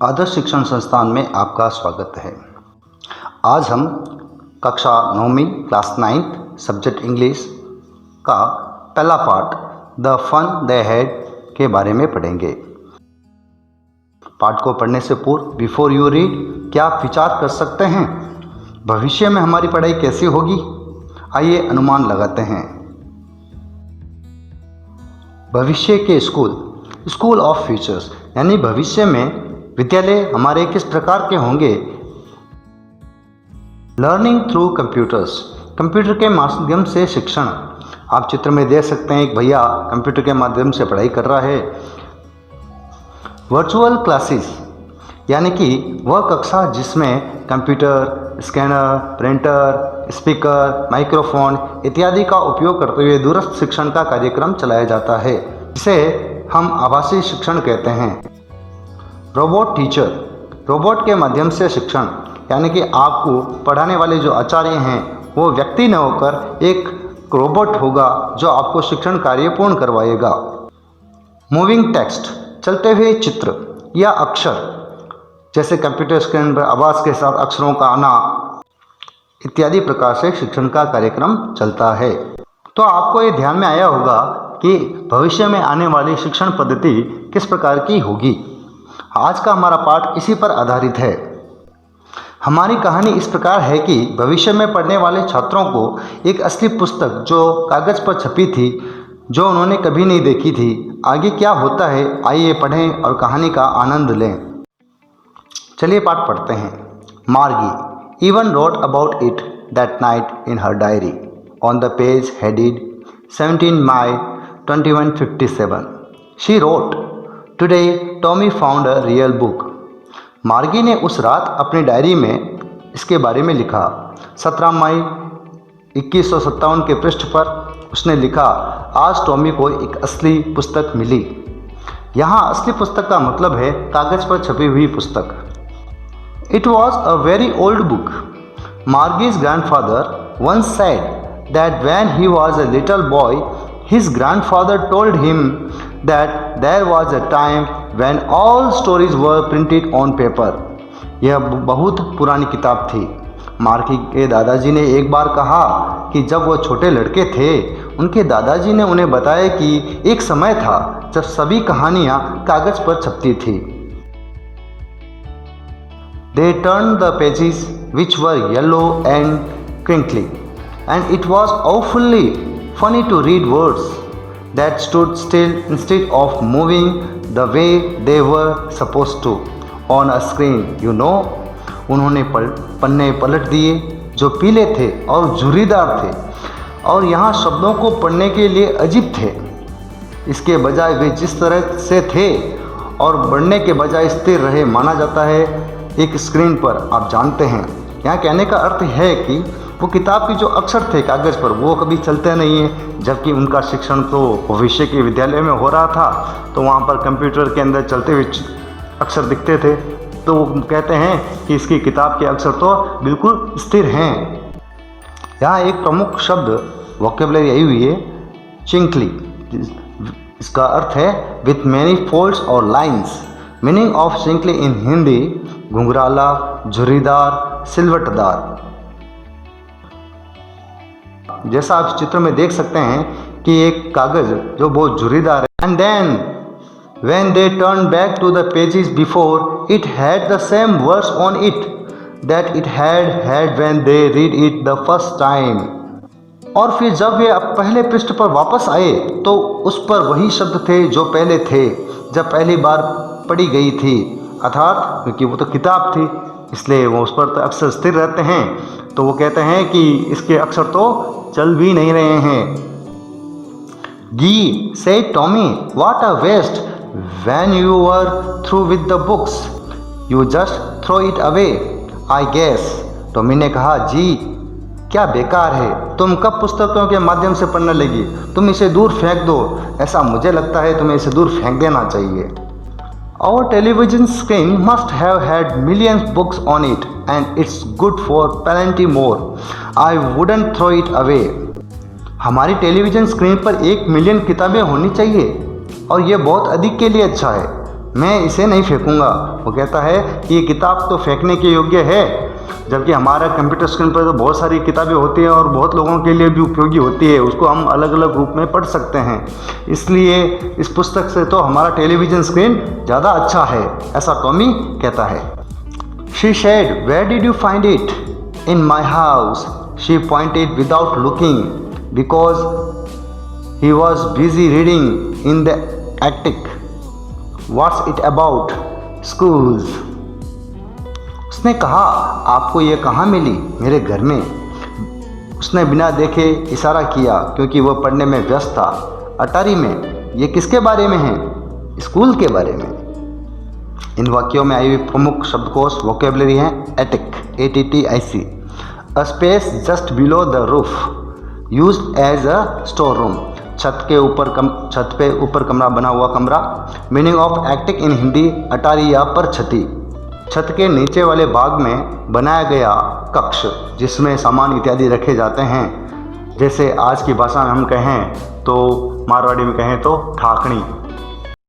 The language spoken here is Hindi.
आदर्श शिक्षण संस्थान में आपका स्वागत है। आज हम कक्षा 9वीं क्लास 9th सब्जेक्ट इंग्लिश का पहला part the fun they had के बारे में पढ़ेंगे। पाठ को पढ़ने से पूर्व बिफोर यू रीड क्या आप विचार कर सकते हैं भविष्य में हमारी पढ़ाई कैसी होगी? आइए अनुमान लगाते हैं। भविष्य के स्कूल ऑफ फ्यूचर्स यानी भविष्य में विद्यालय हमारे किस प्रकार के होंगे? लर्निंग थ्रू कंप्यूटर्स, कंप्यूटर के माध्यम से शिक्षण। आप चित्र में देख सकते हैं एक भैया कंप्यूटर के माध्यम से पढ़ाई कर रहा है। वर्चुअल क्लासेस यानी कि वह कक्षा जिसमें computer, scanner, printer, speaker, microphone इत्यादि का उपयोग करते हुए दूरस्थ शिक्षण का कार्यक्रम चलाया जाता है, जिसे हम आभासी शिक्षण कहते हैं। रोबोट टीचर, रोबोट के माध्यम से शिक्षण यानी कि आपको पढ़ाने वाले जो आचार्य हैं वो व्यक्ति न होकर एक रोबोट होगा जो आपको शिक्षण कार्य पूर्ण करवाएगा। मूविंग टेक्स्ट, चलते हुए चित्र या अक्षर, जैसे कंप्यूटर स्क्रीन पर आवाज़ के साथ अक्षरों का आना इत्यादि प्रकार से शिक्षण का कार्यक्रम चलता है। तो आपको ये ध्यान में आया होगा कि भविष्य में आने वाली शिक्षण पद्धति किस प्रकार की होगी। आज का हमारा पाठ इसी पर आधारित है। हमारी कहानी इस प्रकार है कि भविष्य में पढ़ने वाले छात्रों को एक असली पुस्तक जो कागज़ पर छपी थी, जो उन्होंने कभी नहीं देखी थी, आगे क्या होता है आइए पढ़ें और कहानी का आनंद लें। चलिए पाठ पढ़ते हैं। मार्गी even wrote about it that night in her diary on the page headed 17 May 2157. She wrote, "Today Tommy found a real book." मार्गी ने उस रात अपनी डायरी में इसके बारे में लिखा। 17 मई 2157 के पृष्ठ पर उसने लिखा, आज टॉमी को एक असली पुस्तक मिली। यहाँ असली पुस्तक का मतलब है कागज़ पर छपी हुई पुस्तक। It was a very old book. Margie's grandfather once said that when he was a little boy, his grandfather told him that there was a time when all stories were printed on paper. यह बहुत पुरानी किताब थी। मार्गी के दादाजी ने एक बार कहा कि जब वो छोटे लड़के थे, उनके दादाजी ने उन्हें बताया कि एक समय था जब सभी कहानियाँ कागज़ पर छपती थी। They turned the pages which were yellow and crinkly, and it was awfully funny to read words that stood still instead of moving the way they were supposed to on a screen, you know. उन्होंने पन्ने पलट दिए जो पीले थे और झुर्रीदार थे और यहाँ शब्दों को पढ़ने के लिए अजीब थे। इसके बजाय वे जिस तरह से थे और बढ़ने के बजाय स्थिर रहे माना जाता है एक स्क्रीन पर। आप जानते हैं यहाँ कहने का अर्थ है कि वो किताब के जो अक्षर थे कागज़ पर वो कभी चलते नहीं हैं, जबकि उनका शिक्षण तो भविष्य के विद्यालय में हो रहा था, तो वहाँ पर कंप्यूटर के अंदर चलते हुए अक्षर दिखते थे। तो वो कहते हैं कि इसकी किताब के अक्षर तो बिल्कुल स्थिर हैं। यहाँ एक प्रमुख शब्द वोकेबलरी आई हुई है, चिंकली। इसका अर्थ है विथ मैनी फोल्ड्स और लाइन्स। मीनिंग ऑफ चिंकली इन हिंदी, घुंघराला, झुर्रीदार, सिलवटदार। जैसा आप चित्र में देख सकते हैं कि एक कागज़ जो बहुत झुर्रीदार है। And then when they turn back to the pages before, it had the same words on it that it had when they read it the first time. और फिर जब वे पहले पृष्ठ पर वापस आए तो उस पर वही शब्द थे जो पहले थे जब पहली बार पढ़ी गई थी, अर्थात क्योंकि वो तो किताब थी इसलिए वो उस पर तो अक्षर स्थिर रहते हैं। तो वो कहते हैं कि इसके अक्षर तो चल भी नहीं रहे हैं। Gee said Tommy, what a waste, when you were through with the books you just throw it away I guess. Tommy ने कहा, जी क्या बेकार है, तुम कब पुस्तकों के माध्यम से पढ़ने लगी, तुम इसे दूर फेंक दो। ऐसा मुझे लगता है तुम्हें इसे दूर फेंक देना चाहिए। Our television screen must have had millions books on it and it's good for plenty more. I wouldn't throw it away. हमारी टेलीविज़न स्क्रीन पर 1 मिलियन किताबें होनी चाहिए और ये बहुत अधिक के लिए अच्छा है। मैं इसे नहीं फेंकूंगा। वो कहता है कि ये किताब तो फेंकने के योग्य है, जबकि हमारा कंप्यूटर स्क्रीन पर तो बहुत सारी किताबें होती हैं और बहुत लोगों के लिए भी उपयोगी होती है, उसको हम अलग अलग रूप में पढ़ सकते हैं। इसलिए इस पुस्तक से तो हमारा टेलीविज़न स्क्रीन ज़्यादा अच्छा है, ऐसा टॉमी कहता है। She said, where did you find it? In my house, she pointed without looking because he was busy reading in the attic. What's it about? Schools. उसने कहा, आपको ये कहाँ मिली? मेरे घर में। उसने बिना देखे इशारा किया क्योंकि वह पढ़ने में व्यस्त था। अटारी में। ये किसके बारे में है? स्कूल के बारे में। इन वाक्यों में आई हुई प्रमुख शब्दकोश वोकेबलरी हैं attic, ATTIC, a space just below the roof used as a store room, छत पे ऊपर कमरा बना हुआ कमरा। Meaning of attic in Hindi, अटारी या परछती, छत के नीचे वाले भाग में बनाया गया कक्ष जिसमें सामान इत्यादि रखे जाते हैं। जैसे आज की भाषा में हम कहें तो, मारवाड़ी में कहें तो ठाकनी।